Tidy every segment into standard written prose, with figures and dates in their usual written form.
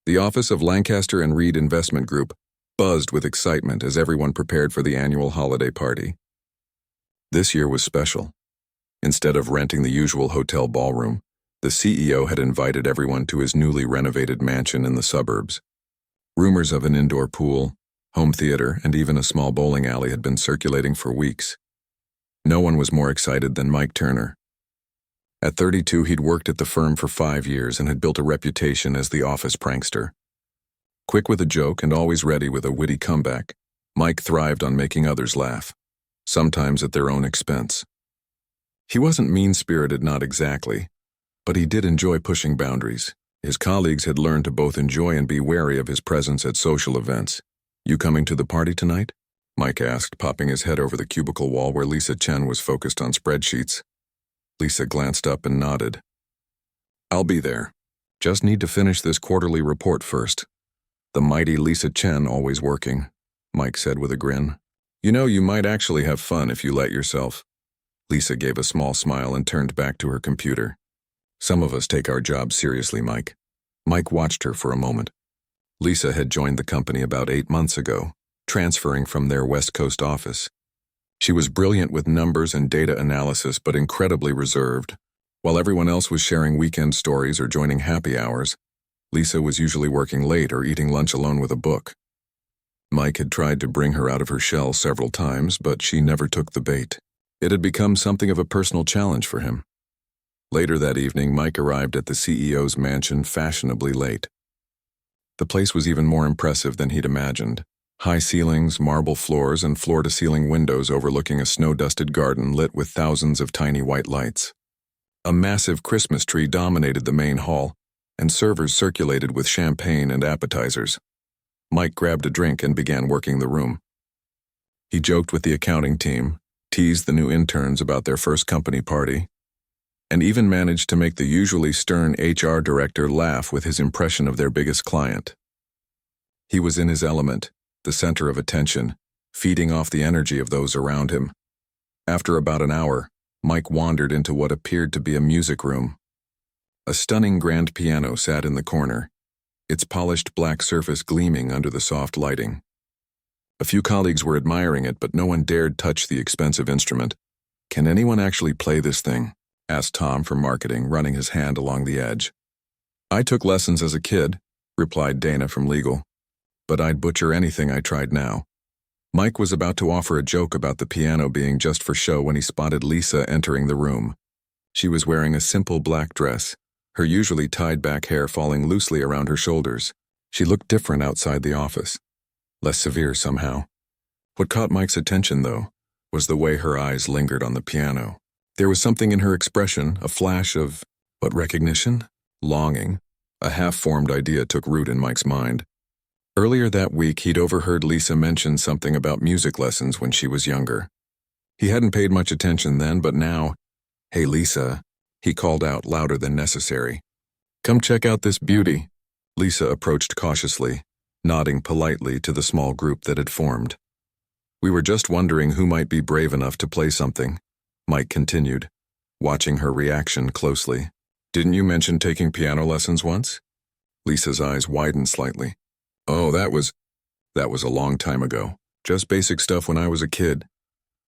The office of Lancaster and Reed Investment Group buzzed with excitement as everyone prepared for the annual holiday party. This year was special. Instead of renting the usual hotel ballroom, the CEO had invited everyone to his newly renovated mansion in the suburbs. Rumors of an indoor pool, home theater, and even a small bowling alley had been circulating for weeks. No one was more excited than Mike Turner. At 32, he'd worked at the firm for 5 years and had built a reputation as the office prankster. Quick with a joke and always ready with a witty comeback, Mike thrived on making others laugh, sometimes at their own expense. He wasn't mean-spirited, not exactly, but he did enjoy pushing boundaries. His colleagues had learned to both enjoy and be wary of his presence at social events. "You coming to the party tonight?" Mike asked, popping his head over the cubicle wall where Lisa Chen was focused on spreadsheets. Lisa glanced up and nodded. "I'll be there. Just need to finish this quarterly report first." The mighty Lisa Chen always working, Mike said with a grin. "You know, you might actually have fun if you let yourself." Lisa gave a small smile and turned back to her computer. "Some of us take our jobs seriously, Mike." Mike watched her for a moment. Lisa had joined the company about 8 months ago, transferring from their West Coast office. She was brilliant with numbers and data analysis, but incredibly reserved. While everyone else was sharing weekend stories or joining happy hours, Lisa was usually working late or eating lunch alone with a book. Mike had tried to bring her out of her shell several times, but she never took the bait. It had become something of a personal challenge for him. Later that evening, Mike arrived at the CEO's mansion fashionably late. The place was even more impressive than he'd imagined. High ceilings, marble floors, and floor-to-ceiling windows overlooking a snow-dusted garden lit with thousands of tiny white lights. A massive Christmas tree dominated the main hall, and servers circulated with champagne and appetizers. Mike grabbed a drink and began working the room. He joked with the accounting team, teased the new interns about their first company party, and even managed to make the usually stern HR director laugh with his impression of their biggest client. He was in his element, the center of attention, feeding off the energy of those around him. After about an hour, Mike wandered into what appeared to be a music room. A stunning grand piano sat in the corner, its polished black surface gleaming under the soft lighting. A few colleagues were admiring it, but no one dared touch the expensive instrument. "Can anyone actually play this thing?" asked Tom from marketing, running his hand along the edge. "I took lessons as a kid," replied Dana from legal, "but I'd butcher anything I tried now." Mike was about to offer a joke about the piano being just for show when he spotted Lisa entering the room. She was wearing a simple black dress, her usually tied-back hair falling loosely around her shoulders. She looked different outside the office, less severe somehow. What caught Mike's attention, though, was the way her eyes lingered on the piano. There was something in her expression, a flash of, what, recognition? Longing. A half-formed idea took root in Mike's mind. Earlier that week, he'd overheard Lisa mention something about music lessons when she was younger. He hadn't paid much attention then, but now, "Hey, Lisa," he called out louder than necessary. "Come check out this beauty." Lisa approached cautiously, nodding politely to the small group that had formed. "We were just wondering who might be brave enough to play something," Mike continued, watching her reaction closely. "Didn't you mention taking piano lessons once?" Lisa's eyes widened slightly. "Oh, that was a long time ago. Just basic stuff when I was a kid."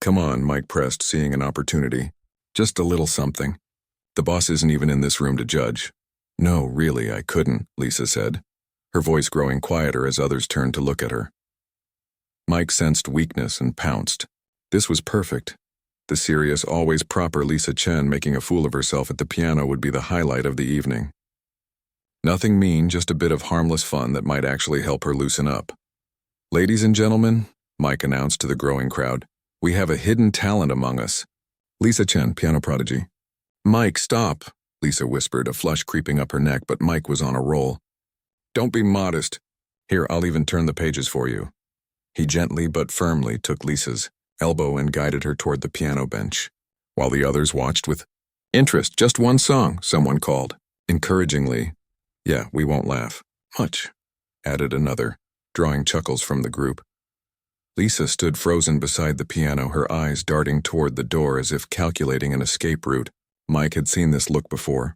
"Come on," Mike pressed, seeing an opportunity. "Just a little something. The boss isn't even in this room to judge." "No, really, I couldn't," Lisa said, her voice growing quieter as others turned to look at her. Mike sensed weakness and pounced. This was perfect. The serious, always proper Lisa Chen making a fool of herself at the piano would be the highlight of the evening. Nothing mean, just a bit of harmless fun that might actually help her loosen up. "Ladies and gentlemen," Mike announced to the growing crowd, "we have a hidden talent among us. Lisa Chen, piano prodigy." "Mike, stop," Lisa whispered, a flush creeping up her neck, but Mike was on a roll. "Don't be modest. Here, I'll even turn the pages for you." He gently but firmly took Lisa's elbow and guided her toward the piano bench, while the others watched with interest. "Just one song," someone called. Encouragingly, "Yeah, we won't laugh much," added another, drawing chuckles from the group. Lisa stood frozen beside the piano, her eyes darting toward the door as if calculating an escape route. Mike had seen this look before.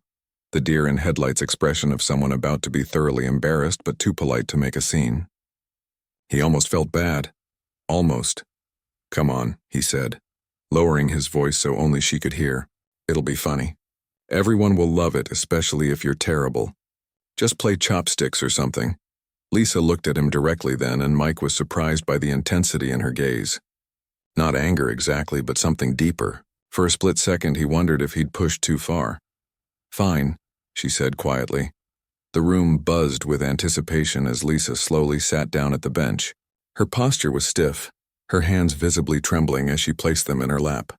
the deer-in-headlights expression of someone about to be thoroughly embarrassed but too polite to make a scene. He almost felt bad. Almost. "Come on," he said, lowering his voice so only she could hear. "It'll be funny. Everyone will love it, especially if you're terrible. Just play chopsticks or something." Lisa looked at him directly then, and Mike was surprised by the intensity in her gaze. Not anger exactly, but something deeper. For a split second, he wondered if he'd pushed too far. "Fine," she said quietly. The room buzzed with anticipation as Lisa slowly sat down at the bench. Her posture was stiff, her hands visibly trembling as she placed them in her lap.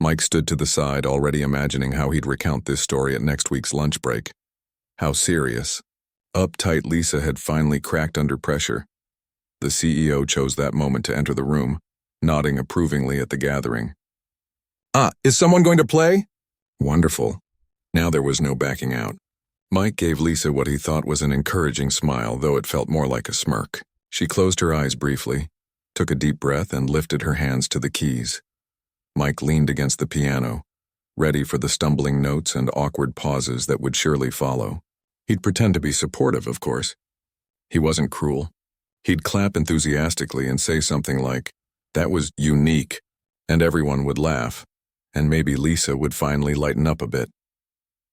Mike stood to the side, already imagining how he'd recount this story at next week's lunch break. How serious, uptight Lisa had finally cracked under pressure. The CEO chose that moment to enter the room, nodding approvingly at the gathering. Is someone going to play?" Wonderful. Now there was no backing out. Mike gave Lisa what he thought was an encouraging smile, though it felt more like a smirk. She closed her eyes briefly, took a deep breath, and lifted her hands to the keys. Mike leaned against the piano, ready for the stumbling notes and awkward pauses that would surely follow. He'd pretend to be supportive, of course. He wasn't cruel. He'd clap enthusiastically and say something like, "That was unique," and everyone would laugh, and maybe Lisa would finally lighten up a bit.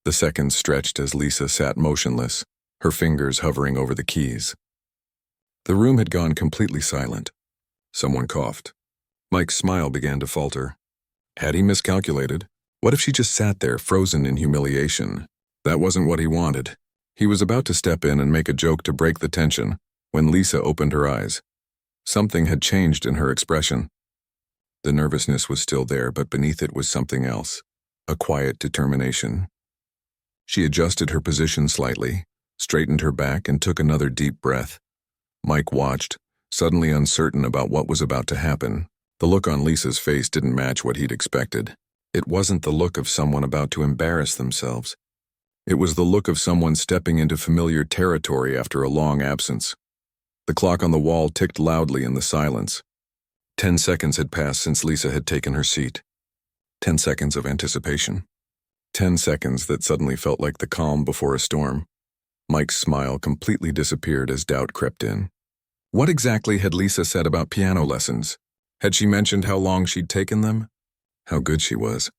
The seconds stretched as Lisa sat motionless, her fingers hovering over the keys. The room had gone completely silent. Someone coughed. Mike's smile began to falter. Had he miscalculated? What if she just sat there, frozen in humiliation? That wasn't what he wanted. He was about to step in and make a joke to break the tension when Lisa opened her eyes. Something had changed in her expression. The nervousness was still there, but beneath it was something else, a quiet determination. She adjusted her position slightly, straightened her back, and took another deep breath. Mike watched, suddenly uncertain about what was about to happen. The look on Lisa's face didn't match what he'd expected. It wasn't the look of someone about to embarrass themselves. It was the look of someone stepping into familiar territory after a long absence. The clock on the wall ticked loudly in the silence. 10 seconds had passed since Lisa had taken her seat. 10 seconds of anticipation. 10 seconds that suddenly felt like the calm before a storm. Mike's smile completely disappeared as doubt crept in. What exactly had Lisa said about piano lessons? Had she mentioned how long she'd taken them? How good she was.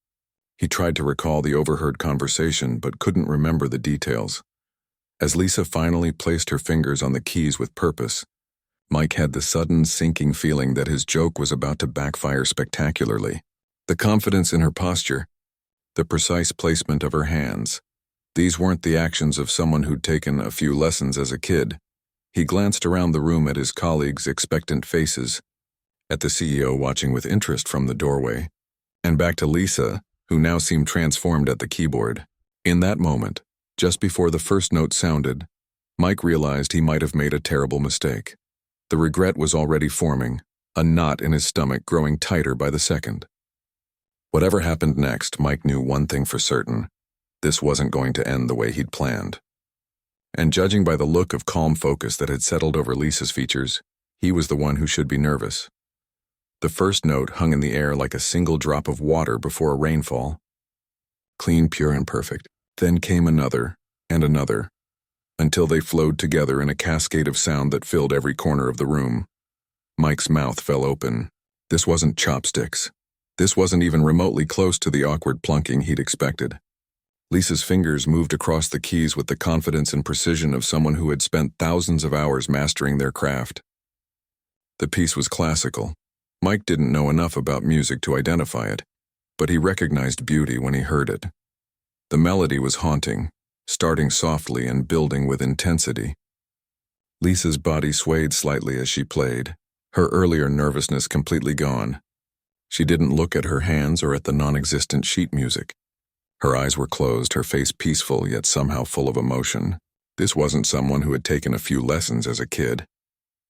He tried to recall the overheard conversation, but couldn't remember the details. As Lisa finally placed her fingers on the keys with purpose, Mike had the sudden sinking feeling that his joke was about to backfire spectacularly. The confidence in her posture, the precise placement of her hands. These weren't the actions of someone who'd taken a few lessons as a kid. He glanced around the room at his colleagues' expectant faces, at the CEO watching with interest from the doorway, and back to Lisa, who now seemed transformed at the keyboard. In that moment, just before the first note sounded, Mike realized he might have made a terrible mistake. The regret was already forming, a knot in his stomach growing tighter by the second. Whatever happened next, Mike knew one thing for certain. This wasn't going to end the way he'd planned. And judging by the look of calm focus that had settled over Lisa's features, he was the one who should be nervous. The first note hung in the air like a single drop of water before a rainfall. Clean, pure, and perfect. Then came another, and another, until they flowed together in a cascade of sound that filled every corner of the room. Mike's mouth fell open. This wasn't chopsticks. This wasn't even remotely close to the awkward plunking he'd expected. Lisa's fingers moved across the keys with the confidence and precision of someone who had spent thousands of hours mastering their craft. The piece was classical. Mike didn't know enough about music to identify it, but he recognized beauty when he heard it. The melody was haunting, starting softly and building with intensity. Lisa's body swayed slightly as she played, her earlier nervousness completely gone. She didn't look at her hands or at the non-existent sheet music. Her eyes were closed, her face peaceful yet somehow full of emotion. This wasn't someone who had taken a few lessons as a kid.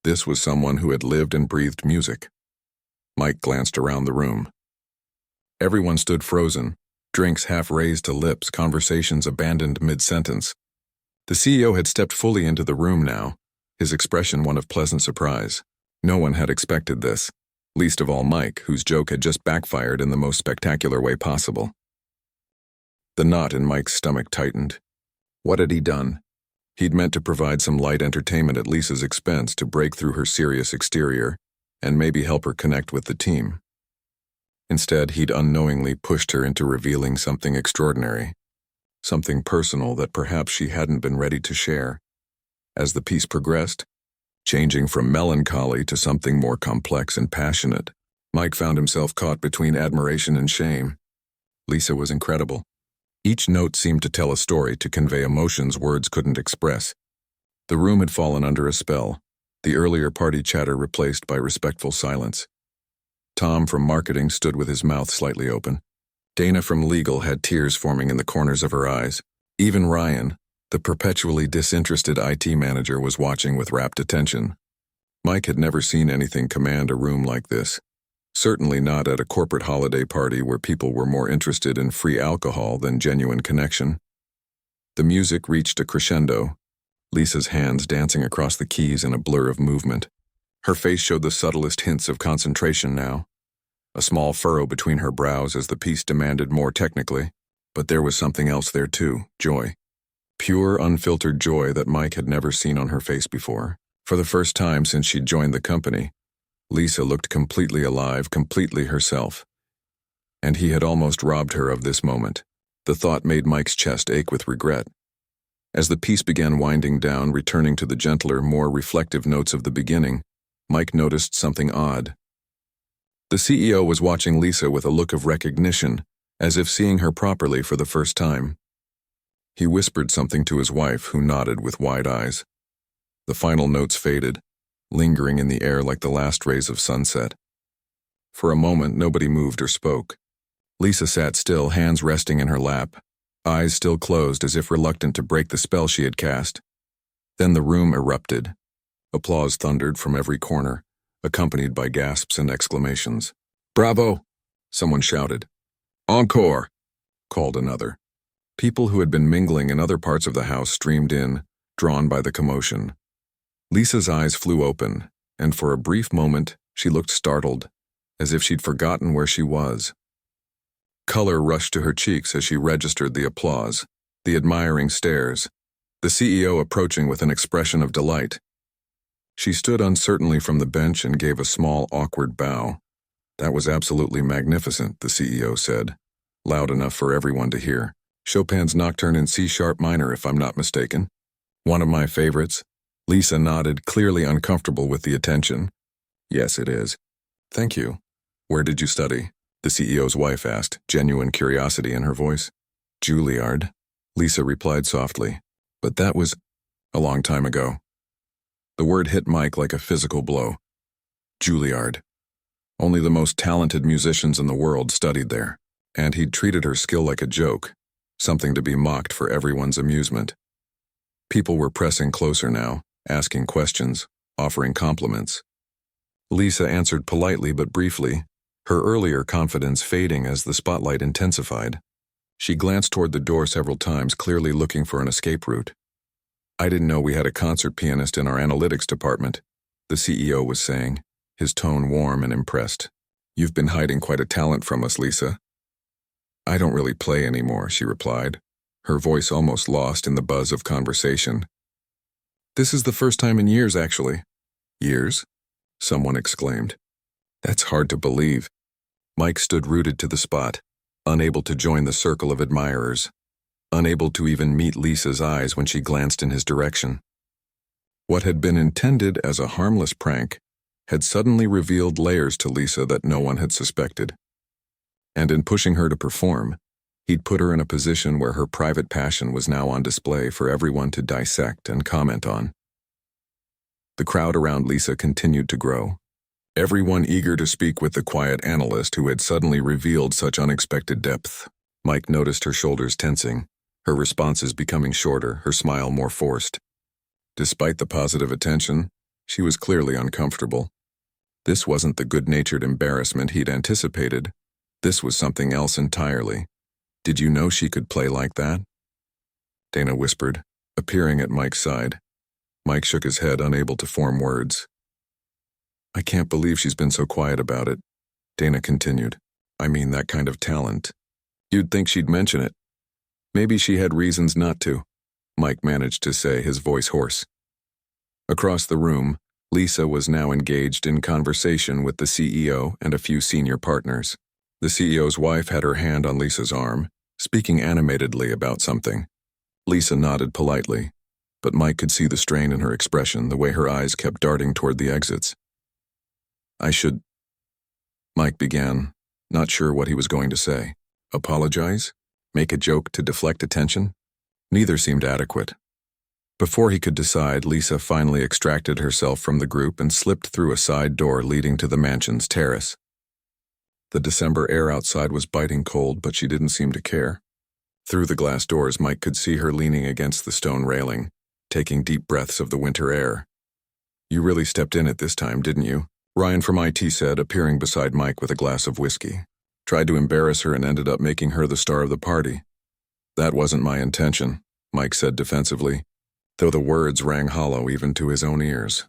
This was someone who had lived and breathed music. Mike glanced around the room. Everyone stood frozen, drinks half raised to lips, conversations abandoned mid-sentence. The CEO had stepped fully into the room now, his expression one of pleasant surprise. No one had expected this, least of all Mike, whose joke had just backfired in the most spectacular way possible. The knot in Mike's stomach tightened. What had he done? He'd meant to provide some light entertainment at Lisa's expense to break through her serious exterior and maybe help her connect with the team. Instead, he'd unknowingly pushed her into revealing something extraordinary, something personal that perhaps she hadn't been ready to share. As the piece progressed, changing from melancholy to something more complex and passionate, Mike found himself caught between admiration and shame. Lisa was incredible. Each note seemed to tell a story, to convey emotions words couldn't express. The room had fallen under a spell, the earlier party chatter replaced by respectful silence. Tom from marketing stood with his mouth slightly open. Dana from legal had tears forming in the corners of her eyes. Even Ryan, the perpetually disinterested IT manager, was watching with rapt attention. Mike had never seen anything command a room like this. Certainly not at a corporate holiday party where people were more interested in free alcohol than genuine connection. The music reached a crescendo, Lisa's hands dancing across the keys in a blur of movement. Her face showed the subtlest hints of concentration now. A small furrow between her brows as the piece demanded more technically, but there was something else there too, joy. Pure, unfiltered joy that Mike had never seen on her face before. For the first time since she'd joined the company, Lisa looked completely alive, completely herself. And he had almost robbed her of this moment. The thought made Mike's chest ache with regret. As the piece began winding down, returning to the gentler, more reflective notes of the beginning, Mike noticed something odd. The CEO was watching Lisa with a look of recognition, as if seeing her properly for the first time. He whispered something to his wife, who nodded with wide eyes. The final notes faded, lingering in the air like the last rays of sunset. For a moment, nobody moved or spoke. Lisa sat still, hands resting in her lap, eyes still closed as if reluctant to break the spell she had cast. Then the room erupted. Applause thundered from every corner, accompanied by gasps and exclamations. "Bravo!" someone shouted. "Encore!" called another. People who had been mingling in other parts of the house streamed in, drawn by the commotion. Lisa's eyes flew open, and for a brief moment she looked startled, as if she'd forgotten where she was. Color rushed to her cheeks as she registered the applause, the admiring stares, the CEO approaching with an expression of delight. She stood uncertainly from the bench and gave a small, awkward bow. "That was absolutely magnificent," the CEO said, loud enough for everyone to hear. "Chopin's Nocturne in C-sharp minor, if I'm not mistaken. One of my favorites." Lisa nodded, clearly uncomfortable with the attention. "Yes, it is." "Thank you. Where did you study?" the CEO's wife asked, genuine curiosity in her voice. "Juilliard," Lisa replied softly. "But that was a long time ago." The word hit Mike like a physical blow. Juilliard. Only the most talented musicians in the world studied there, and he'd treated her skill like a joke, something to be mocked for everyone's amusement. People were pressing closer now, asking questions, offering compliments. Lisa answered politely but briefly, her earlier confidence fading as the spotlight intensified. She glanced toward the door several times, clearly looking for an escape route. "I didn't know we had a concert pianist in our analytics department," the CEO was saying, his tone warm and impressed. "You've been hiding quite a talent from us, Lisa." "I don't really play anymore," she replied, her voice almost lost in the buzz of conversation. "This is the first time in years, actually." "Years?" someone exclaimed. "That's hard to believe." Mike stood rooted to the spot, unable to join the circle of admirers, unable to even meet Lisa's eyes when she glanced in his direction. What had been intended as a harmless prank had suddenly revealed layers to Lisa that no one had suspected. And in pushing her to perform, he'd put her in a position where her private passion was now on display for everyone to dissect and comment on. The crowd around Lisa continued to grow, everyone eager to speak with the quiet analyst who had suddenly revealed such unexpected depth. Mike noticed her shoulders tensing, her responses becoming shorter, her smile more forced. Despite the positive attention, she was clearly uncomfortable. This wasn't the good-natured embarrassment he'd anticipated. This was something else entirely. "Did you know she could play like that?" Dana whispered, appearing at Mike's side. Mike shook his head, unable to form words. "I can't believe she's been so quiet about it," Dana continued. "I mean, that kind of talent. You'd think she'd mention it. Maybe she had reasons not to." Mike managed to say, his voice hoarse. Across the room, Lisa was now engaged in conversation with the CEO and a few senior partners. The CEO's wife had her hand on Lisa's arm, speaking animatedly about something. Lisa nodded politely, but Mike could see the strain in her expression, the way her eyes kept darting toward the exits. "I should," Mike began, not sure what he was going to say. Apologize? Make a joke to deflect attention? Neither seemed adequate. Before he could decide, Lisa finally extracted herself from the group and slipped through a side door leading to the mansion's terrace. The December air outside was biting cold, but she didn't seem to care. Through the glass doors, Mike could see her leaning against the stone railing, taking deep breaths of the winter air. "You really stepped in it this time, didn't you?" Ryan from IT said, appearing beside Mike with a glass of whiskey. "Tried to embarrass her and ended up making her the star of the party." "That wasn't my intention," Mike said defensively, though the words rang hollow even to his own ears.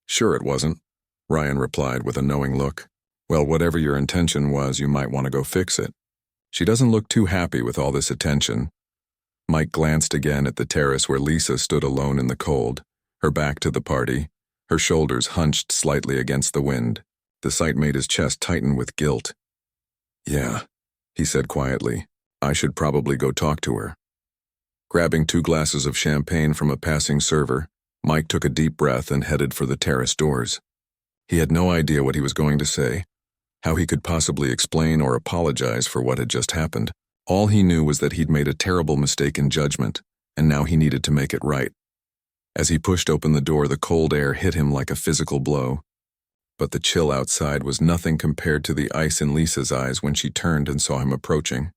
"Sure it wasn't," Ryan replied with a knowing look. "Well, whatever your intention was, you might want to go fix it. She doesn't look too happy with all this attention." Mike glanced again at the terrace where Lisa stood alone in the cold, her back to the party, her shoulders hunched slightly against the wind. The sight made his chest tighten with guilt. "Yeah," he said quietly, "I should probably go talk to her." Grabbing 2 glasses of champagne from a passing server, Mike took a deep breath and headed for the terrace doors. He had no idea what he was going to say, how he could possibly explain or apologize for what had just happened. All he knew was that he'd made a terrible mistake in judgment, and now he needed to make it right. As he pushed open the door, the cold air hit him like a physical blow. But the chill outside was nothing compared to the ice in Lisa's eyes when she turned and saw him approaching.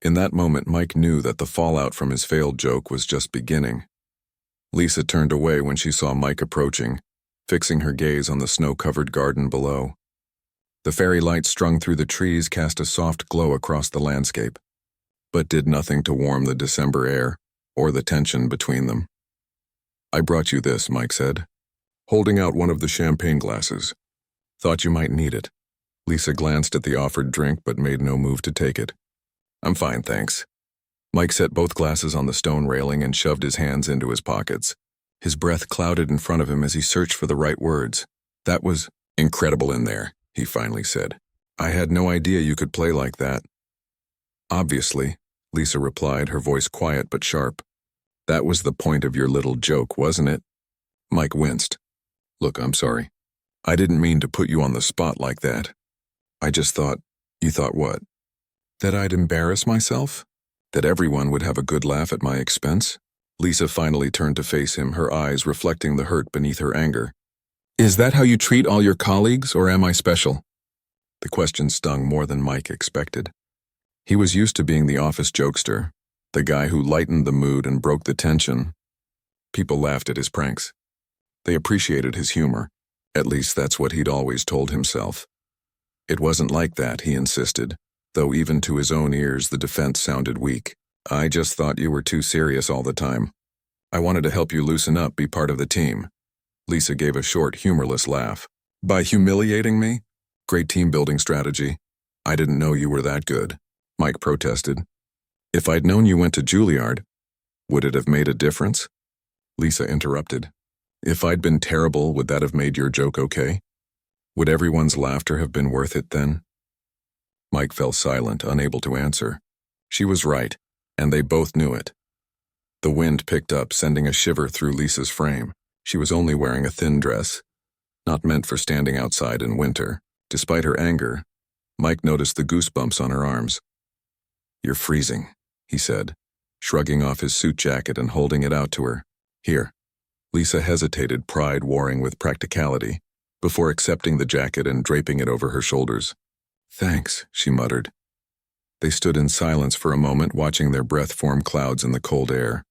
In that moment, Mike knew that the fallout from his failed joke was just beginning. Lisa turned away when she saw Mike approaching, fixing her gaze on the snow-covered garden below. The fairy lights strung through the trees cast a soft glow across the landscape, but did nothing to warm the December air or the tension between them. "I brought you this," Mike said, holding out one of the champagne glasses. "Thought you might need it." Lisa glanced at the offered drink but made no move to take it. "I'm fine, thanks." Mike set both glasses on the stone railing and shoved his hands into his pockets. His breath clouded in front of him as he searched for the right words. "That was incredible in there," he finally said. "I had no idea you could play like that." "Obviously," Lisa replied, her voice quiet but sharp. "That was the point of your little joke, wasn't it?" Mike winced. "Look, I'm sorry. I didn't mean to put you on the spot like that. I just thought—" "You thought what?" "That I'd embarrass myself? That everyone would have a good laugh at my expense?" Lisa finally turned to face him, her eyes reflecting the hurt beneath her anger. "Is that how you treat all your colleagues, or am I special?" The question stung more than Mike expected. He was used to being the office jokester, the guy who lightened the mood and broke the tension. People laughed at his pranks. They appreciated his humor. At least that's what he'd always told himself. It wasn't like that, he insisted, though even to his own ears the defense sounded weak. "I just thought you were too serious all the time. I wanted to help you loosen up, be part of the team." Lisa gave a short, humorless laugh. "By humiliating me? Great team-building strategy. I didn't know you were that good," Mike protested. "If I'd known you went to Juilliard, would it have made a difference?" Lisa interrupted. "If I'd been terrible, would that have made your joke okay? Would everyone's laughter have been worth it then?" Mike fell silent, unable to answer. She was right, and they both knew it. The wind picked up, sending a shiver through Lisa's frame. She was only wearing a thin dress, not meant for standing outside in winter. Despite her anger, Mike noticed the goosebumps on her arms. "You're freezing," he said, shrugging off his suit jacket and holding it out to her. "Here." Lisa hesitated, pride warring with practicality, before accepting the jacket and draping it over her shoulders. "Thanks," she muttered. They stood in silence for a moment, watching their breath form clouds in the cold air.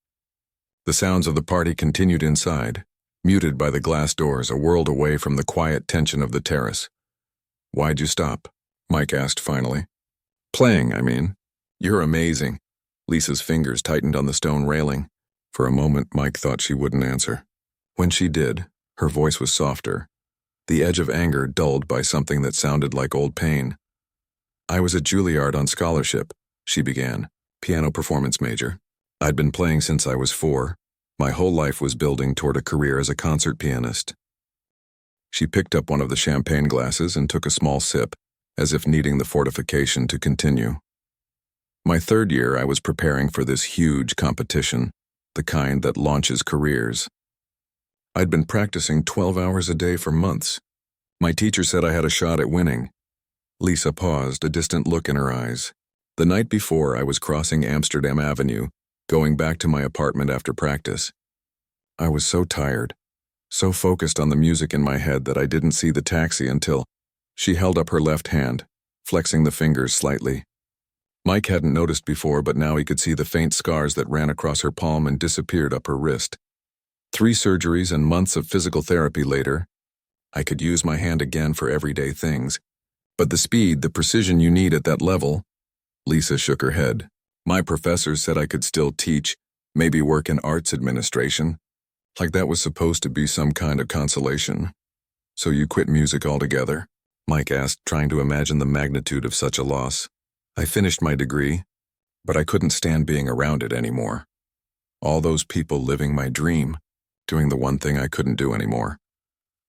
The sounds of the party continued inside, muted by the glass doors, a world away from the quiet tension of the terrace. "Why'd you stop?" Mike asked finally. "Playing, I mean. You're amazing." Lisa's fingers tightened on the stone railing. For a moment, Mike thought she wouldn't answer. When she did, her voice was softer, the edge of anger dulled by something that sounded like old pain. "I was at Juilliard on scholarship," she began, "piano performance major. I'd been playing since I was 4. My whole life was building toward a career as a concert pianist. She picked up one of the champagne glasses and took a small sip, as if needing the fortification to continue. My 3rd year, I was preparing for this huge competition, the kind that launches careers. I'd been practicing 12 hours a day for months. My teacher said I had a shot at winning. Lisa paused, a distant look in her eyes. The night before, I was crossing Amsterdam Avenue, going back to my apartment after practice. I was so tired, so focused on the music in my head that I didn't see the taxi until she held up her left hand, flexing the fingers slightly. Mike hadn't noticed before, but now he could see the faint scars that ran across her palm and disappeared up her wrist. 3 surgeries and months of physical therapy later, I could use my hand again for everyday things. But the speed, the precision you need at that level. Lisa shook her head. My professors said I could still teach, maybe work in arts administration. Like that was supposed to be some kind of consolation. So you quit music altogether? Mike asked, trying to imagine the magnitude of such a loss. I finished my degree, but I couldn't stand being around it anymore. All those people living my dream, doing the one thing I couldn't do anymore.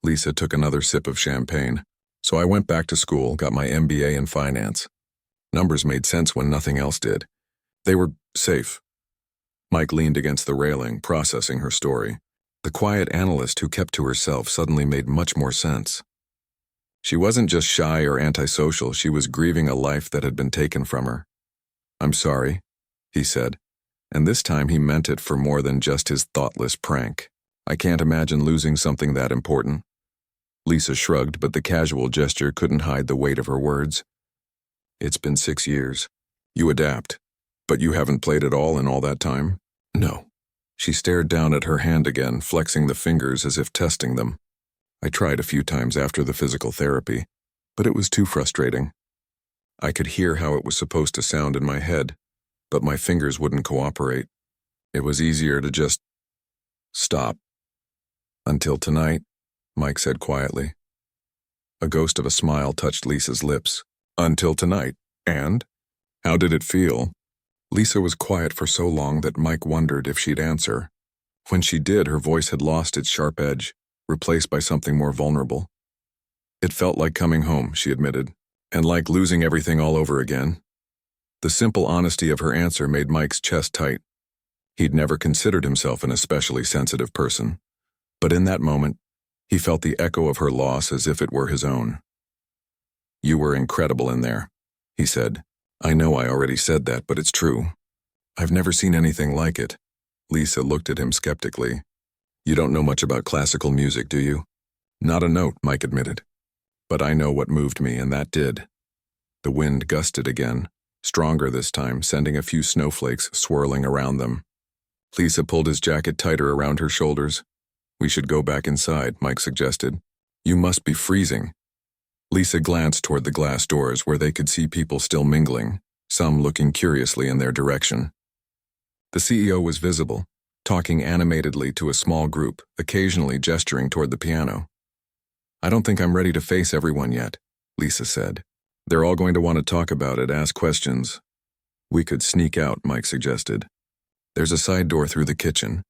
Lisa took another sip of champagne. So I went back to school, got my MBA in finance. Numbers made sense when nothing else did. They were safe. Mike leaned against the railing, processing her story. The quiet analyst who kept to herself suddenly made much more sense. She wasn't just shy or antisocial, she was grieving a life that had been taken from her. "I'm sorry," he said, and this time he meant it for more than just his thoughtless prank. "I can't imagine losing something that important." Lisa shrugged, but the casual gesture couldn't hide the weight of her words. "It's been 6 years. You adapt. But you haven't played at all in all that time?" "No." She stared down at her hand again, flexing the fingers as if testing them. "I tried a few times after the physical therapy, but it was too frustrating. I could hear how it was supposed to sound in my head, but my fingers wouldn't cooperate. It was easier to just stop. Until tonight," Mike said quietly. A ghost of a smile touched Lisa's lips. "Until tonight. And? How did it feel?" Lisa was quiet for so long that Mike wondered if she'd answer. When she did, her voice had lost its sharp edge, replaced by something more vulnerable. "It felt like coming home," she admitted, "and like losing everything all over again." The simple honesty of her answer made Mike's chest tight. He'd never considered himself an especially sensitive person, but in that moment, he felt the echo of her loss as if it were his own. "You were incredible in there," he said. "I know I already said that, but it's true. I've never seen anything like it." Lisa looked at him skeptically. "You don't know much about classical music, do you?" "Not a note," Mike admitted. "But I know what moved me, and that did." The wind gusted again, stronger this time, sending a few snowflakes swirling around them. Lisa pulled his jacket tighter around her shoulders. "We should go back inside," Mike suggested. "You must be freezing." Lisa glanced toward the glass doors where they could see people still mingling, some looking curiously in their direction. The CEO was visible, talking animatedly to a small group, occasionally gesturing toward the piano. "I don't think I'm ready to face everyone yet," Lisa said. "They're all going to want to talk about it, ask questions." "We could sneak out," Mike suggested. "There's a side door through the kitchen.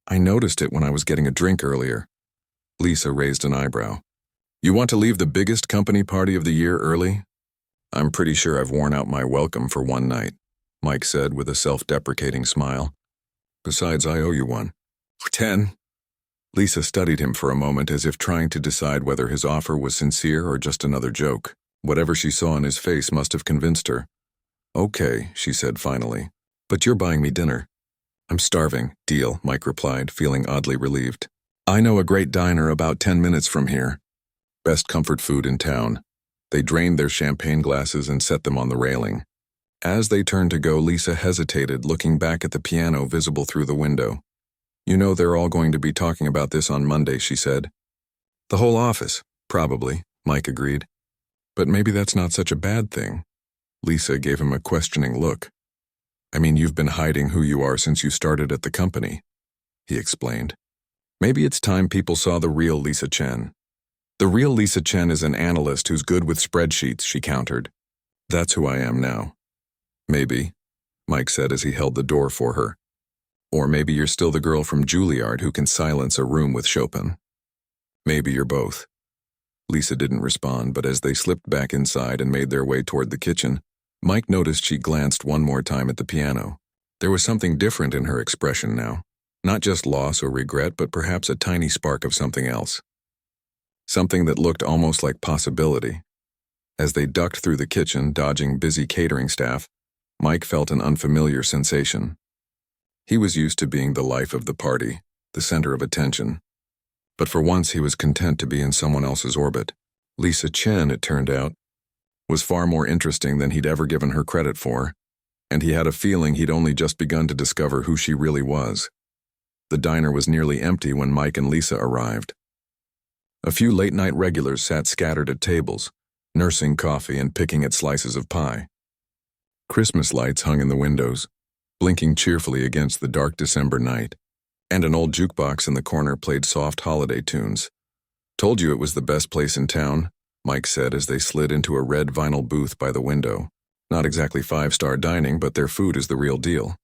I noticed it when I was getting a drink earlier." Lisa raised an eyebrow. "You want to leave the biggest company party of the year early?" "I'm pretty sure I've worn out my welcome for one night," Mike said with a self-deprecating smile. "Besides, I owe you one." 10. Lisa studied him for a moment as if trying to decide whether his offer was sincere or just another joke. Whatever she saw in his face must have convinced her. "Okay," she said finally. "But you're buying me dinner." "I'm starving." "Deal," Mike replied, feeling oddly relieved. "I know a great diner about 10 minutes from here. Best comfort food in town." They drained their champagne glasses and set them on the railing. As they turned to go, Lisa hesitated, looking back at the piano visible through the window. "You know they're all going to be talking about this on Monday," she said. "The whole office." "Probably," Mike agreed. "But maybe that's not such a bad thing." Lisa gave him a questioning look. "I mean, you've been hiding who you are since you started at the company," he explained. "Maybe it's time people saw the real Lisa Chen." "The real Lisa Chen is an analyst who's good with spreadsheets," she countered. "That's who I am now." "Maybe," Mike said as he held the door for her. Or maybe you're still the girl from Juilliard who can silence a room with Chopin. Maybe you're both. Lisa didn't respond, but as they slipped back inside and made their way toward the kitchen, Mike noticed she glanced one more time at the piano. There was something different in her expression now. Not just loss or regret, but perhaps a tiny spark of something else. Something that looked almost like possibility. As they ducked through the kitchen, dodging busy catering staff, Mike felt an unfamiliar sensation. He was used to being the life of the party, the center of attention. But for once he was content to be in someone else's orbit. Lisa Chen, it turned out, was far more interesting than he'd ever given her credit for, and he had a feeling he'd only just begun to discover who she really was. The diner was nearly empty when Mike and Lisa arrived. A few late-night regulars sat scattered at tables, nursing coffee and picking at slices of pie. Christmas lights hung in the windows, blinking cheerfully against the dark December night, and an old jukebox in the corner played soft holiday tunes. "Told you it was the best place in town," Mike said as they slid into a red vinyl booth by the window. Not exactly five-star dining, but their food is the real deal.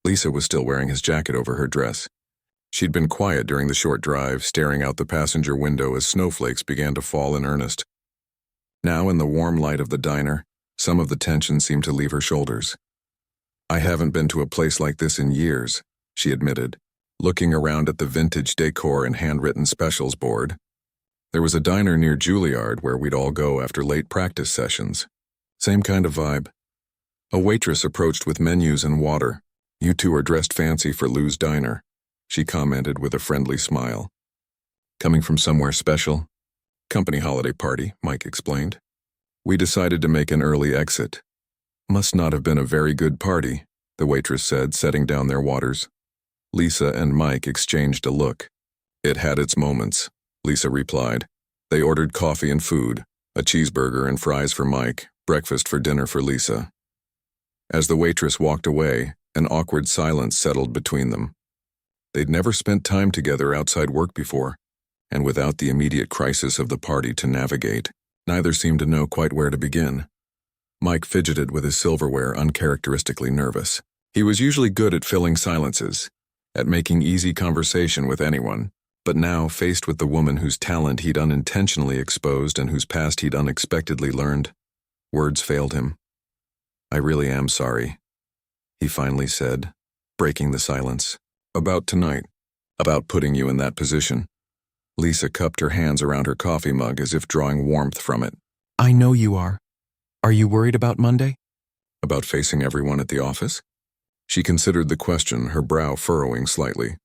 Lisa was still wearing his jacket over her dress. She'd been quiet during the short drive, staring out the passenger window as snowflakes began to fall in earnest. Now, in the warm light of the diner, some of the tension seemed to leave her shoulders. "I haven't been to a place like this in years," she admitted, looking around at the vintage decor and handwritten specials board. There was a diner near Juilliard where we'd all go after late practice sessions. Same kind of vibe. A waitress approached with menus and water. "You two are dressed fancy for Lou's Diner," she commented with a friendly smile. "Coming from somewhere special?" "Company holiday party," Mike explained. "We decided to make an early exit." "Must not have been a very good party," the waitress said, setting down their waters. Lisa and Mike exchanged a look. "It had its moments," Lisa replied. They ordered coffee and food, a cheeseburger and fries for Mike, breakfast for dinner for Lisa. As the waitress walked away, an awkward silence settled between them. They'd never spent time together outside work before, and without the immediate crisis of the party to navigate, neither seemed to know quite where to begin. Mike fidgeted with his silverware, uncharacteristically nervous. He was usually good at filling silences, at making easy conversation with anyone, but now, faced with the woman whose talent he'd unintentionally exposed and whose past he'd unexpectedly learned, words failed him. "I really am sorry," he finally said, breaking the silence. "About tonight. About putting you in that position." Lisa cupped her hands around her coffee mug as if drawing warmth from it. "I know you are. Are you worried about Monday?" "About facing everyone at the office?" She considered the question, her brow furrowing slightly.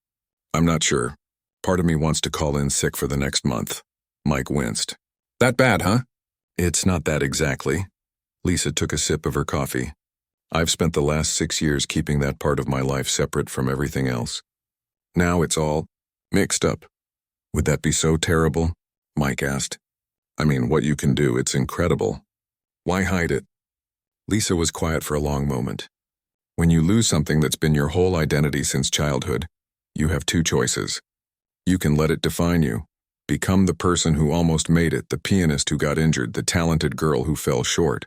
"I'm not sure. Part of me wants to call in sick for the next month." Mike winced. "That bad, huh?" "It's not that exactly." Lisa took a sip of her coffee. "I've spent the last 6 years keeping that part of my life separate from everything else. Now it's all mixed up." "Would that be so terrible?" Mike asked. "I mean, what you can do, it's incredible. Why hide it?" Lisa was quiet for a long moment. When you lose something that's been your whole identity since childhood, you have two choices. You can let it define you, become the person who almost made it, the pianist who got injured, the talented girl who fell short.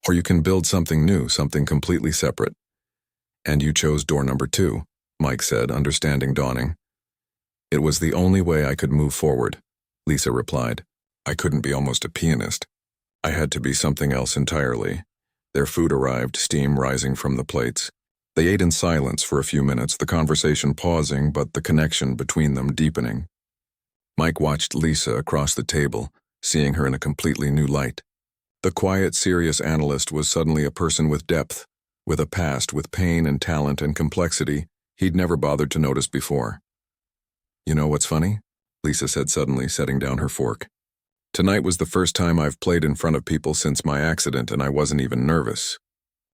Or you can build something new, something completely separate. "And you chose door number 2, Mike said, understanding dawning. "It was the only way I could move forward," Lisa replied. "I couldn't be almost a pianist. I had to be something else entirely." Their food arrived, steam rising from the plates. They ate in silence for a few minutes, the conversation pausing, but the connection between them deepening. Mike watched Lisa across the table, seeing her in a completely new light. The quiet, serious analyst was suddenly a person with depth, with a past, with pain and talent and complexity he'd never bothered to notice before. "You know what's funny?" Lisa said suddenly, setting down her fork. "Tonight was the first time I've played in front of people since my accident, and I wasn't even nervous.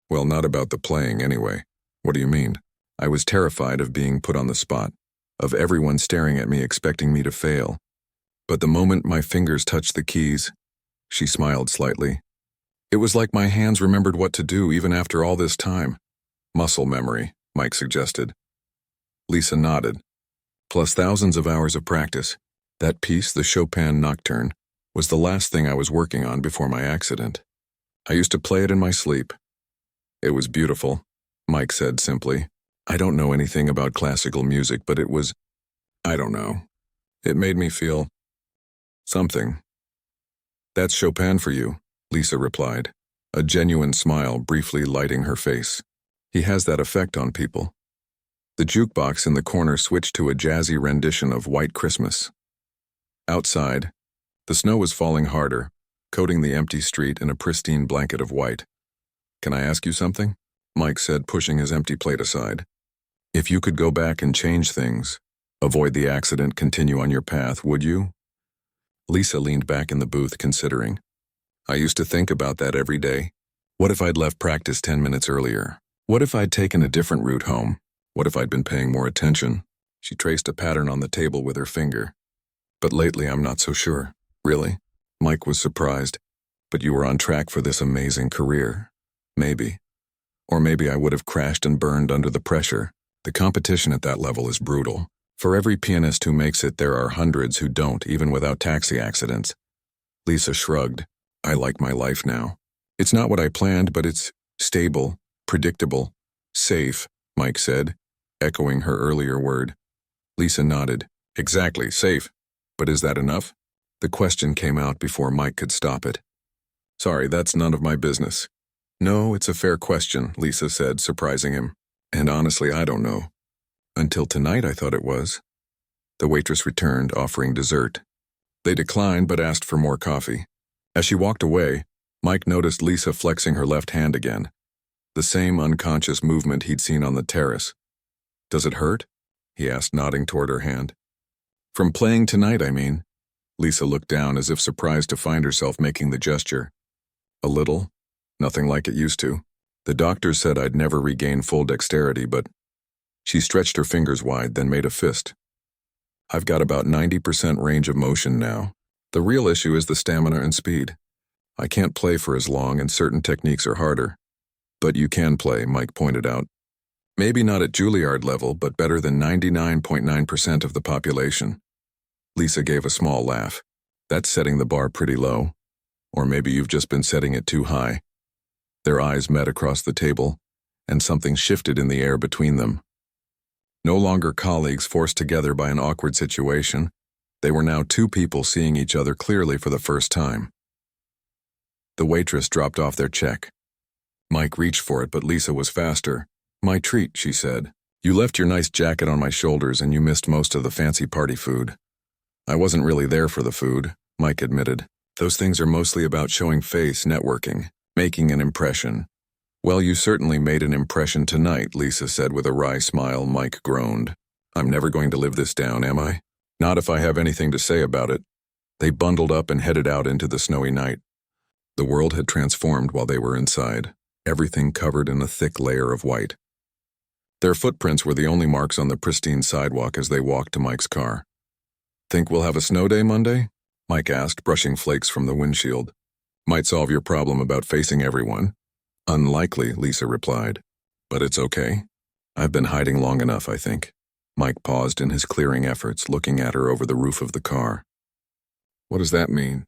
Well, not about the playing, anyway." "What do you mean?" "I was terrified of being put on the spot, of everyone staring at me expecting me to fail. But the moment my fingers touched the keys," she smiled slightly, "it was like my hands remembered what to do even after all this time." "Muscle memory," Mike suggested. Lisa nodded. "Plus thousands of hours of practice. That piece, the Chopin Nocturne, was the last thing I was working on before my accident. I used to play it in my sleep." "It was beautiful," Mike said simply. I don't know anything about classical music, but it was, I don't know. It made me feel something. That's Chopin for you, Lisa replied, a genuine smile briefly lighting her face. He has that effect on people. The jukebox in the corner switched to a jazzy rendition of White Christmas. Outside, the snow was falling harder, coating the empty street in a pristine blanket of white. Can I ask you something? Mike said, pushing his empty plate aside. If you could go back and change things, avoid the accident, continue on your path, would you? Lisa leaned back in the booth, considering. I used to think about that every day. What if I'd left practice 10 minutes earlier? What if I'd taken a different route home? What if I'd been paying more attention? She traced a pattern on the table with her finger. But lately I'm not so sure. Really? Mike was surprised. But you were on track for this amazing career. Maybe. Or maybe I would have crashed and burned under the pressure. The competition at that level is brutal. For every pianist who makes it, there are hundreds who don't, even without taxi accidents. Lisa shrugged. I like my life now. It's not what I planned, but it's stable, predictable, safe, Mike said, echoing her earlier word. Lisa nodded. Exactly, safe. But is that enough? The question came out before Mike could stop it. Sorry, that's none of my business. No, it's a fair question, Lisa said, surprising him. And honestly, I don't know. Until tonight, I thought it was. The waitress returned, offering dessert. They declined, but asked for more coffee. As she walked away, Mike noticed Lisa flexing her left hand again. The same unconscious movement he'd seen on the terrace. Does it hurt? He asked, nodding toward her hand. From playing tonight, I mean. Lisa looked down as if surprised to find herself making the gesture. A little. Nothing like it used to. The doctor said I'd never regain full dexterity, but... She stretched her fingers wide, then made a fist. I've got about 90% range of motion now. The real issue is the stamina and speed. I can't play for as long, and certain techniques are harder. But you can play, Mike pointed out. Maybe not at Juilliard level, but better than 99.9% of the population. Lisa gave a small laugh. That's setting the bar pretty low. Or maybe you've just been setting it too high. Their eyes met across the table, and something shifted in the air between them. No longer colleagues forced together by an awkward situation, they were now two people seeing each other clearly for the first time. The waitress dropped off their check. Mike reached for it, but Lisa was faster. My treat, she said. You left your nice jacket on my shoulders and you missed most of the fancy party food. I wasn't really there for the food, Mike admitted. Those things are mostly about showing face, networking, making an impression. Well, you certainly made an impression tonight, Lisa said with a wry smile. Mike groaned. I'm never going to live this down, am I? Not if I have anything to say about it. They bundled up and headed out into the snowy night. The world had transformed while they were inside, everything covered in a thick layer of white. Their footprints were the only marks on the pristine sidewalk as they walked to Mike's car. Think we'll have a snow day Monday? Mike asked, brushing flakes from the windshield. Might solve your problem about facing everyone. Unlikely, Lisa replied. But it's okay. I've been hiding long enough, I think. Mike paused in his clearing efforts, looking at her over the roof of the car. What does that mean?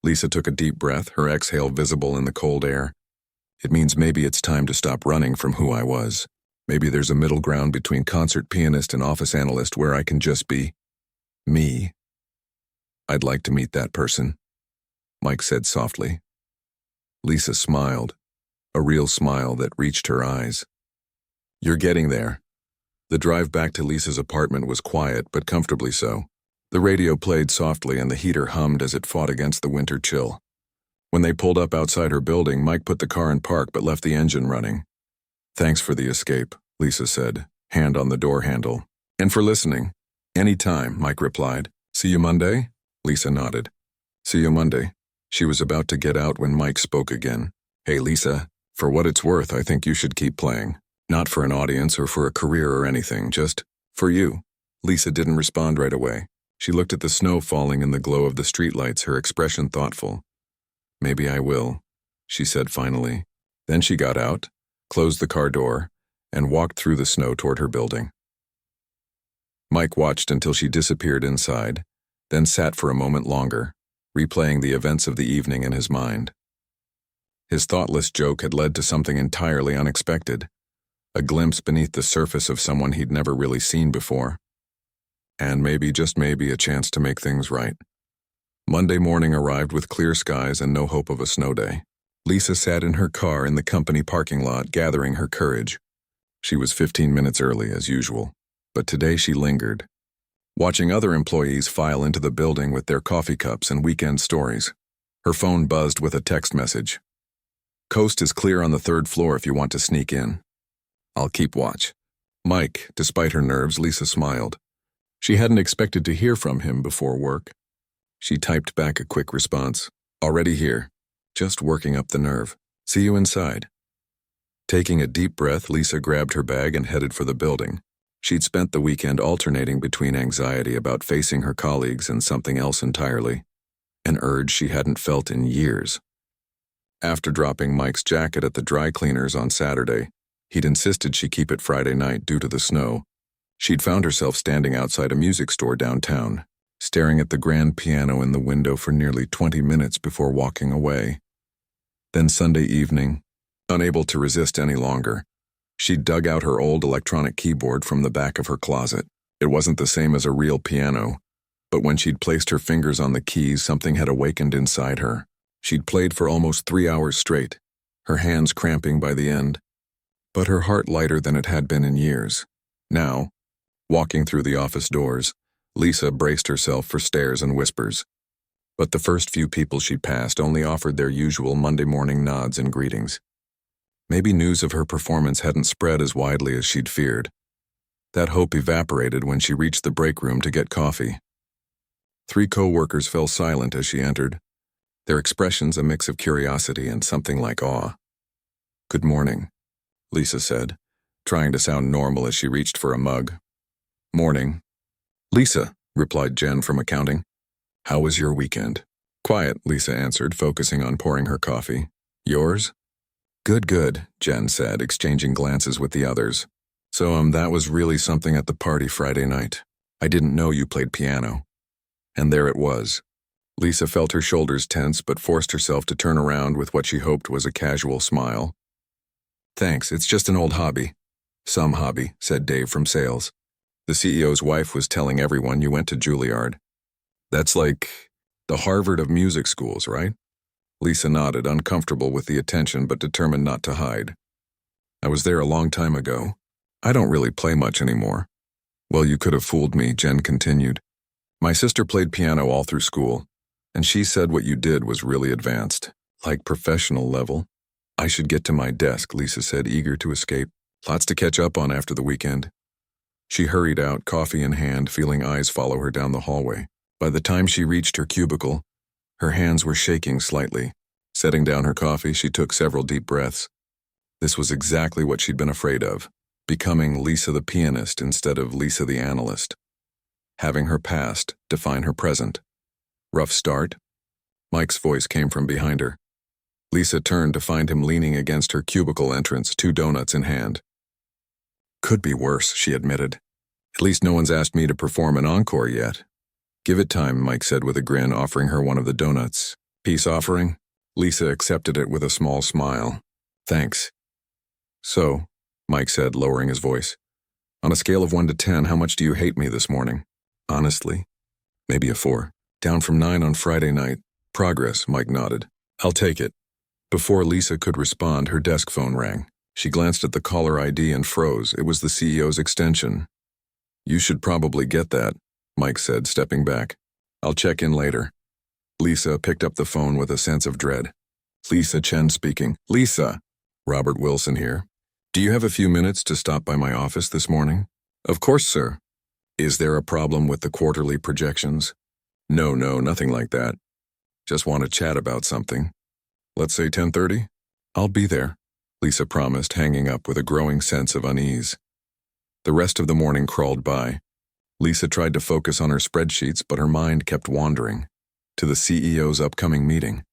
Lisa took a deep breath, her exhale visible in the cold air. It means maybe it's time to stop running from who I was. Maybe there's a middle ground between concert pianist and office analyst where I can just be me. I'd like to meet that person, Mike said softly. Lisa smiled, a real smile that reached her eyes. You're getting there. The drive back to Lisa's apartment was quiet, but comfortably so. The radio played softly and the heater hummed as it fought against the winter chill. When they pulled up outside her building, Mike put the car in park but left the engine running. Thanks for the escape, Lisa said, hand on the door handle. And for listening. Any time, Mike replied. See you Monday? Lisa nodded. See you Monday. She was about to get out when Mike spoke again. Hey Lisa, for what it's worth, I think you should keep playing. Not for an audience or for a career or anything, just for you. Lisa didn't respond right away. She looked at the snow falling in the glow of the streetlights, her expression thoughtful. Maybe I will, she said finally. Then she got out, closed the car door, and walked through the snow toward her building. Mike watched until she disappeared inside, then sat for a moment longer, replaying the events of the evening in his mind. His thoughtless joke had led to something entirely unexpected. a glimpse beneath the surface of someone he'd never really seen before. And maybe, just maybe, a chance to make things right. Monday morning arrived with clear skies and no hope of a snow day. Lisa sat in her car in the company parking lot, gathering her courage. She was 15 minutes early, as usual, but today she lingered, watching other employees file into the building with their coffee cups and weekend stories. Her phone buzzed with a text message. "Coast is clear on the 3rd floor if you want to sneak in. I'll keep watch." Mike, despite her nerves, Lisa smiled. She hadn't expected to hear from him before work. She typed back a quick response. "Already here. Just working up the nerve. See you inside." Taking a deep breath, Lisa grabbed her bag and headed for the building. She'd spent the weekend alternating between anxiety about facing her colleagues and something else entirely, an urge she hadn't felt in years. After dropping Mike's jacket at the dry cleaners on Saturday, he'd insisted she keep it Friday night due to the snow. She'd found herself standing outside a music store downtown, staring at the grand piano in the window for nearly 20 minutes before walking away. Then Sunday evening, unable to resist any longer, she dug out her old electronic keyboard from the back of her closet. It wasn't the same as a real piano, but when she'd placed her fingers on the keys, something had awakened inside her. She'd played for almost 3 hours straight, her hands cramping by the end, but her heart lighter than it had been in years. Now, walking through the office doors, Lisa braced herself for stares and whispers. But the first few people she passed only offered their usual Monday morning nods and greetings. Maybe news of her performance hadn't spread as widely as she'd feared. That hope evaporated when she reached the break room to get coffee. 3 co-workers fell silent as she entered, their expressions a mix of curiosity and something like awe. "Good morning," Lisa said, trying to sound normal as she reached for a mug. "Morning." "Lisa," replied Jen from accounting. "How was your weekend?" "Quiet," Lisa answered, focusing on pouring her coffee. "Yours?" Good, Jen said, exchanging glances with the others. "So, that was really something at the party Friday night. I didn't know you played piano." And there it was. Lisa felt her shoulders tense but forced herself to turn around with what she hoped was a casual smile. "Thanks, it's just an old hobby." "Some hobby," said Dave from sales. "The CEO's wife was telling everyone you went to Juilliard. That's like the Harvard of music schools, right?" Lisa nodded, uncomfortable with the attention but determined not to hide. "I was there a long time ago. I don't really play much anymore." "Well, you could have fooled me," Jen continued. "My sister played piano all through school, and she said what you did was really advanced, like professional level." "I should get to my desk," Lisa said, eager to escape. "Lots to catch up on after the weekend." She hurried out, coffee in hand, feeling eyes follow her down the hallway. By the time she reached her cubicle, her hands were shaking slightly. Setting down her coffee, she took several deep breaths. This was exactly what she'd been afraid of, becoming Lisa the pianist instead of Lisa the analyst. Having her past define her present. "Rough start?" Mike's voice came from behind her. Lisa turned to find him leaning against her cubicle entrance, 2 donuts in hand. "Could be worse," she admitted. "At least no one's asked me to perform an encore yet." "Give it time," Mike said with a grin, offering her one of the donuts. "Peace offering?" Lisa accepted it with a small smile. "Thanks." "So," Mike said, lowering his voice, "on a scale of 1 to 10, how much do you hate me this morning?" "Honestly, maybe a 4. Down from 9 on Friday night." "Progress," Mike nodded. "I'll take it." Before Lisa could respond, her desk phone rang. She glanced at the caller ID and froze. It was the CEO's extension. "You should probably get that," Mike said, stepping back. "I'll check in later." Lisa picked up the phone with a sense of dread. Lisa Chen speaking. "Lisa, Robert Wilson here. Do you have a few minutes to stop by my office this morning?" "Of course, sir." "Is there a problem with the quarterly projections?" No, nothing like that. Just want to chat about something." "Let's say 10:30? "I'll be there," Lisa promised, hanging up with a growing sense of unease. The rest of the morning crawled by. Lisa tried to focus on her spreadsheets, but her mind kept wandering. To the CEO's upcoming meeting.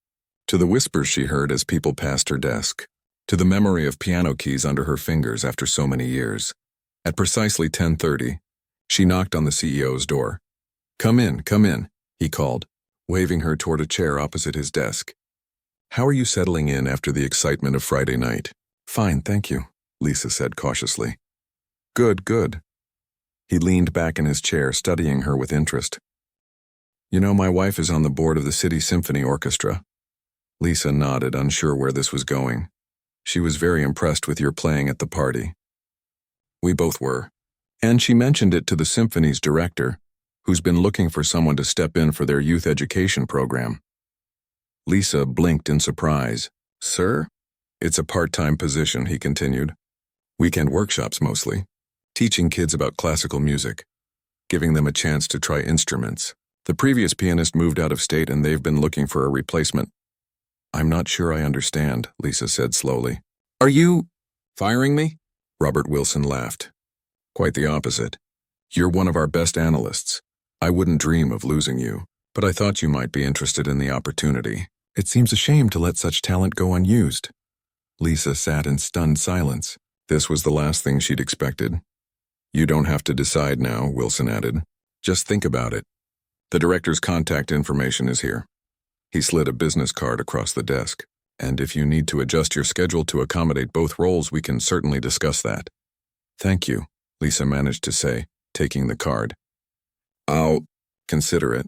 To the whispers she heard as people passed her desk. To the memory of piano keys under her fingers after so many years. At precisely 10:30, she knocked on the CEO's door. Come in," he called, waving her toward a chair opposite his desk. "How are you settling in after the excitement of Friday night?" "Fine, thank you." Lisa said cautiously. Good, good. He leaned back in his chair, studying her with interest. You know, my wife is on the board of the City Symphony Orchestra. Lisa nodded, unsure where this was going. She was very impressed with your playing at the party. We both were. And she mentioned it to the symphony's director, who's been looking for someone to step in for their youth education program. Lisa blinked in surprise. Sir? It's a part-time position, he continued. Weekend workshops mostly. Teaching kids about classical music. Giving them a chance to try instruments. The previous pianist moved out of state and they've been looking for a replacement. I'm not sure I understand, Lisa said slowly. Are you firing me? Robert Wilson laughed. Quite the opposite. You're one of our best analysts. I wouldn't dream of losing you, but I thought you might be interested in the opportunity. It seems a shame to let such talent go unused. Lisa sat in stunned silence. This was the last thing she'd expected. You don't have to decide now, Wilson added. Just think about it. The director's contact information is here. He slid a business card across the desk. And if you need to adjust your schedule to accommodate both roles, we can certainly discuss that. Thank you, Lisa managed to say, taking the card. I'll consider it.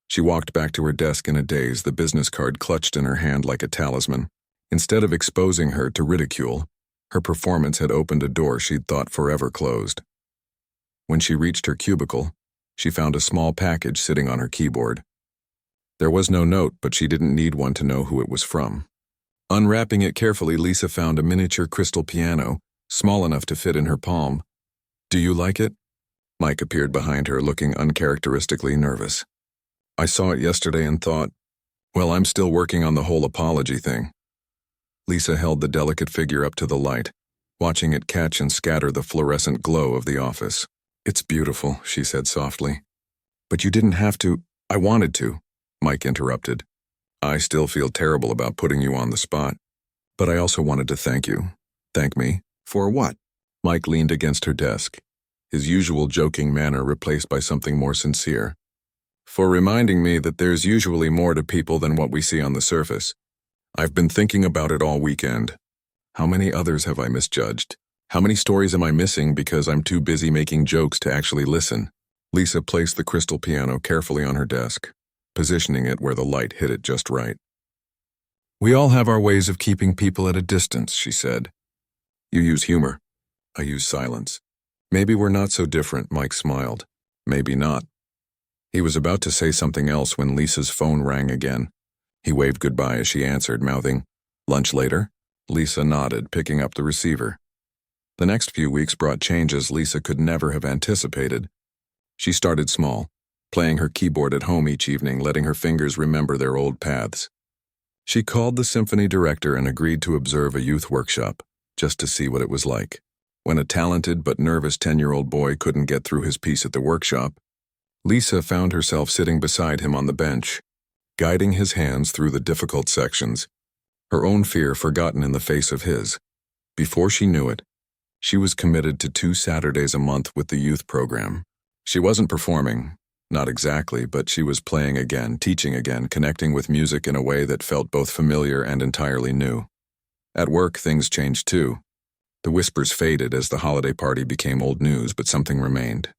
She walked back to her desk in a daze, the business card clutched in her hand like a talisman. Instead of exposing her to ridicule, her performance had opened a door she'd thought forever closed. When she reached her cubicle, she found a small package sitting on her keyboard. There was no note, but she didn't need one to know who it was from. Unwrapping it carefully, Lisa found a miniature crystal piano, small enough to fit in her palm. Do you like it? Mike appeared behind her, looking uncharacteristically nervous. I saw it yesterday and thought, well, I'm still working on the whole apology thing. Lisa held the delicate figure up to the light, watching it catch and scatter the fluorescent glow of the office. It's beautiful, she said softly. But you didn't have to. I wanted to, Mike interrupted. I still feel terrible about putting you on the spot. But I also wanted to thank you. Thank me? For what? Mike leaned against her desk, his usual joking manner replaced by something more sincere. For reminding me that there's usually more to people than what we see on the surface. I've been thinking about it all weekend. How many others have I misjudged? How many stories am I missing because I'm too busy making jokes to actually listen? Lisa placed the crystal piano carefully on her desk, positioning it where the light hit it just right. We all have our ways of keeping people at a distance, she said. You use humor. I use silence. Maybe we're not so different, Mike smiled. Maybe not. He was about to say something else when Lisa's phone rang again. He waved goodbye as she answered, mouthing, Lunch later? Lisa nodded, picking up the receiver. The next few weeks brought changes Lisa could never have anticipated. She started small, playing her keyboard at home each evening, letting her fingers remember their old paths. She called the symphony director and agreed to observe a youth workshop, just to see what it was like. When a talented but nervous 10-year-old boy couldn't get through his piece at the workshop, Lisa found herself sitting beside him on the bench, guiding his hands through the difficult sections, her own fear forgotten in the face of his. Before she knew it, she was committed to 2 Saturdays a month with the youth program. She wasn't performing, not exactly, but she was playing again, teaching again, connecting with music in a way that felt both familiar and entirely new. At work, things changed too. The whispers faded as the holiday party became old news, but something remained.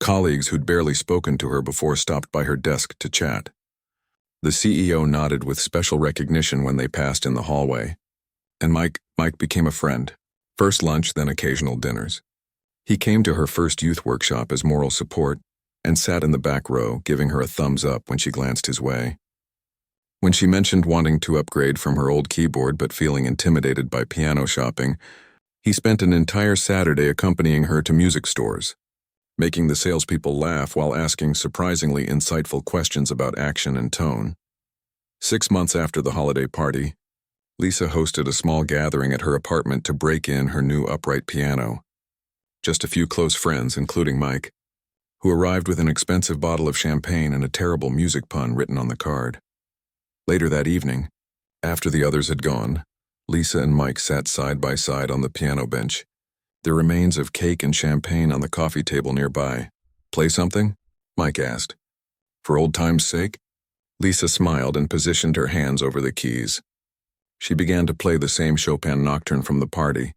Colleagues who'd barely spoken to her before stopped by her desk to chat. The CEO nodded with special recognition when they passed in the hallway. And Mike became a friend. First lunch, then occasional dinners. He came to her first youth workshop as moral support and sat in the back row, giving her a thumbs up when she glanced his way. When she mentioned wanting to upgrade from her old keyboard but feeling intimidated by piano shopping, he spent an entire Saturday accompanying her to music stores, making the salespeople laugh while asking surprisingly insightful questions about action and tone. 6 months after the holiday party, Lisa hosted a small gathering at her apartment to break in her new upright piano. Just a few close friends, including Mike, who arrived with an expensive bottle of champagne and a terrible music pun written on the card. Later that evening, after the others had gone, Lisa and Mike sat side by side on the piano bench, the remains of cake and champagne on the coffee table nearby. Play something? Mike asked. For old time's sake? Lisa smiled and positioned her hands over the keys. She began to play the same Chopin nocturne from the party,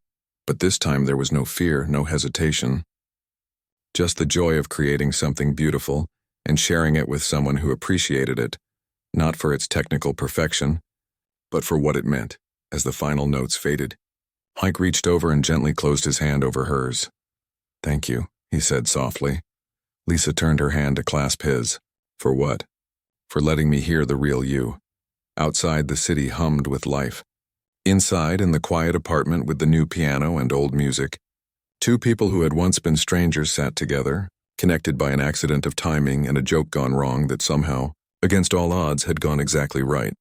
But this time there was no fear, no hesitation. Just the joy of creating something beautiful and sharing it with someone who appreciated it, not for its technical perfection, but for what it meant. As the final notes faded, Hank reached over and gently closed his hand over hers. "Thank you," he said softly. Lisa turned her hand to clasp his. "For what?" "For letting me hear the real you." Outside, the city hummed with life. Inside, in the quiet apartment with the new piano and old music, two people who had once been strangers sat together, connected by an accident of timing and a joke gone wrong that somehow, against all odds, had gone exactly right.